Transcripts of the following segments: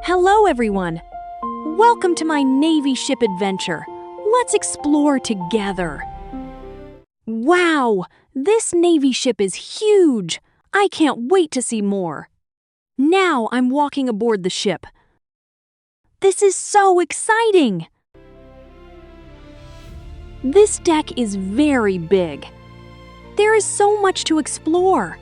Hello, everyone. Welcome to my Navy ship adventure. Let's explore together. Wow, this Navy ship is huge. I can't wait to see more. Now I'm walking aboard the ship. This is so exciting. This deck is very big. There is so much to explore.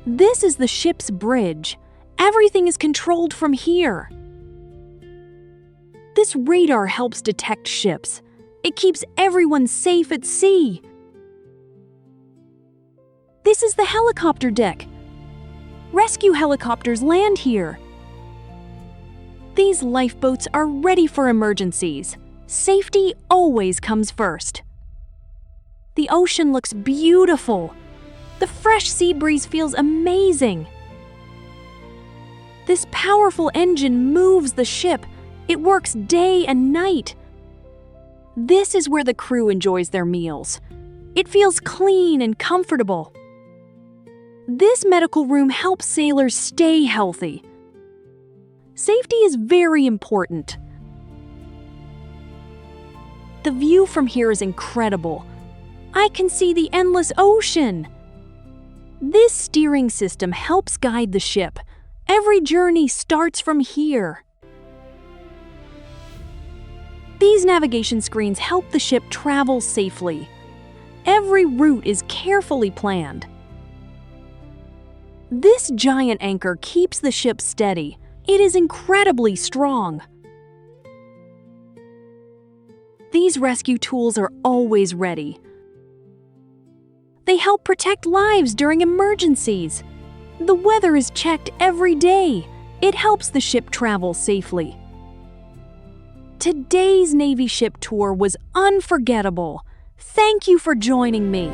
This is the ship's bridge. Everything is controlled from here. This radar helps detect ships. It keeps everyone safe at sea. This is the helicopter deck. Rescue helicopters land here. These lifeboats are ready for emergencies. Safety always comes first. The ocean looks beautiful. The fresh sea breeze feels amazing. This powerful engine moves the ship. It works day and night. This is where the crew enjoys their meals. It feels clean and comfortable. This medical room helps sailors stay healthy. Safety is very important. The view from here is incredible. I can see the endless ocean. This steering system helps guide the ship. Every journey starts from here. These navigation screens help the ship travel safely. Every route is carefully planned. This giant anchor keeps the ship steady. It is incredibly strong. These rescue tools are always ready. They help protect lives during emergencies. The weather is checked every day. It helps the ship travel safely. Today's Navy ship tour was unforgettable. Thank you for joining me.